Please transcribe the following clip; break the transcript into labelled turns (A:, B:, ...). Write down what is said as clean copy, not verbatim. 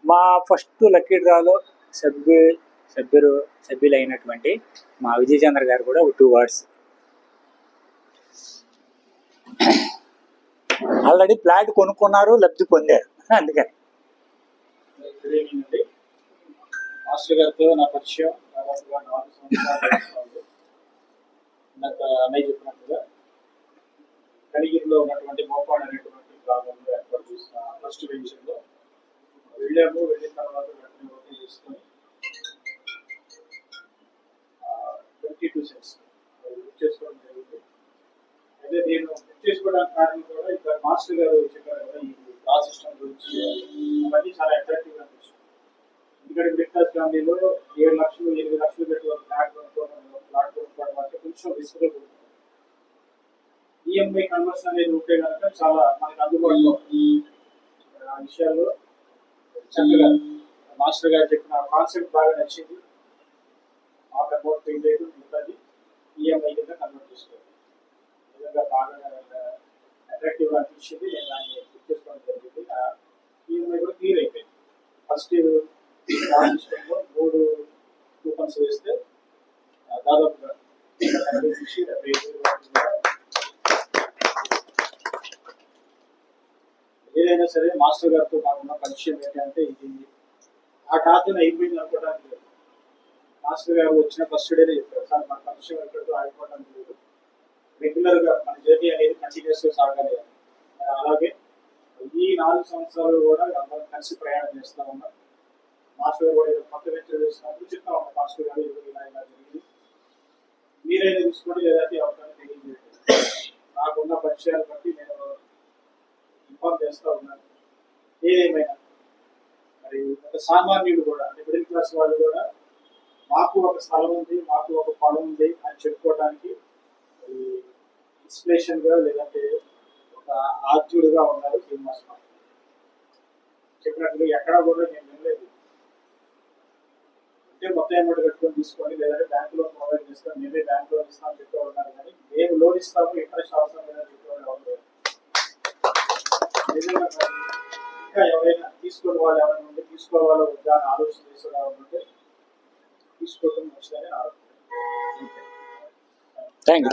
A: మా first lucky డ్రాలో సభ్యులైనటువంటి మా విజయ్ చంద్ర గారు కూడా 2 words. ఆల్రెడీ ఫ్లాట్ కొనుక్కున్నారు, లబ్ధి పొందారు. అందుకని
B: మాస్టర్ గారితో నా పరిచయం దాదాపుగా 4 సంవత్సరాలు. నాకు అన్నయ్య చెప్పినట్టుగా కనిగిరిలో ఉన్నటువంటి మోపాడు అనేటువంటి ప్రాంతంలో ఏర్పాటు చేసిన ఫస్ట్ వెంచర్లో వెళ్ళాము. వెళ్ళిన తర్వాత వెంటనే ఓకే చేసుకొని 22 cents బుక్ చేసుకోవడం జరిగింది. అయితే నేను బుక్ చేసుకోవడానికి కారణం కూడా ఇక్కడ మాస్టర్ గారు చెప్పారు కదా, ఈ డ్రా సిస్టమ్ గురించి అవన్నీ చాలా అట్రాక్టివ్గా అనిపించింది. ఎందుకంటే మిడిల్ క్లాస్ ఫ్యామిలీలో 7 లక్షలు 8 లక్షలు పెట్టి ఒక ఫ్లాట్ కొనుక్కోవడం అంటే కొంచెం రిస్క్గా ఉంటుంది. ఈఎంఐ కన్వర్షన్ అనేది ఉంటే కనుక చాలా మనకి అందుబాటులో ఆ విషయాల్లో చక్కగా మాస్టర్ గారు చెప్పిన కాన్సెప్ట్ బాగా నచ్చింది. ఆఫ్ అమౌంట్ పే చేయడం మిగతాది ఈఎంఐ కింద కన్వర్ట్ చేసుకోవాలి. నిజంగా బాగా అట్రాక్టివ్గా అనిపించింది. నేను దాన్ని బుక్ చేసుకోవడం జరిగింది. ఈఎంఐ కూడా క్లియర్ అయిపోయింది. ఫస్ట్ సిస్టంలో 3 కూపన్స్ వేస్తే దాదాపుగా ఏదైనా సరే మాస్టర్ గారితో నాకున్న పరిచయం ఏంటంటే ఇది ఆ టార్గెట్ అయిపోయింది అనుకోవడానికి లేదు. మాస్టర్ గారు వచ్చిన ఫస్ట్ డేనే చెప్పారు, సార్ మన పరిచయం ఎక్కడితో ఆగిపోవడానికి లేదు, రెగ్యులర్గా మన జర్నీ అనేది కంటిన్యూస్గా సాగాలి అని. అలాగే ఈ 4 సంవత్సరాలు కూడా అందరం కలిసి ప్రయాణం చేస్తూ ఉన్నాం. మాస్టర్ గారు కూడా కొత్త వెంచర్ చేసినప్పుడు చెప్తా ఉన్నాం, మాస్టర్ గారు ఇలా జరిగింది, మీరైనా తీసుకోండి లేదంటే అవసరం తెలియజేయండి. నాకున్న పరిచయాలు బట్టి నేను ఇన్ఫార్మ్ చేస్తూ ఉన్నాను. ఏదేమైనా మరి ఒక సామాన్యుడు కూడా అంటే మిడిల్ క్లాస్ వాళ్ళు కూడా మాకు ఒక స్థలం ఉంది, మాకు ఒక పొలం ఉంది అని చెప్పుకోవడానికి ఇన్స్పిరేషన్గా లేదంటే ఒక ఆద్యుడుగా ఉన్నారు శ్రీనివాస్ మాస్టర్. చెప్పినట్టుగా ఎక్కడా కూడా నేను వినలేదు అంటే మొత్తం అమౌంట్ కట్టుకొని తీసుకోండి లేదంటే బ్యాంక్ లోన్ ప్రొవైడ్ చేస్తాం, మేమే బ్యాంక్ లోన్ ఇస్తామని చెప్పే ఉన్నారు. కానీ మేము లోన్ ఇస్తాము, ఇంట్రెస్ట్ అవసరం లేదని చెప్పేవాళ్ళు ఎవరు లేరు. నిజంగా ఇంకా ఎవరైనా తీసుకునే వాళ్ళు ఎవరైనా ఉంటే తీసుకోవాలో వద్దా అని ఆలోచన చేసే వాళ్ళు ఉంటే తీసుకోవడం మంచిదని ఆలోచన.
A: Thank you.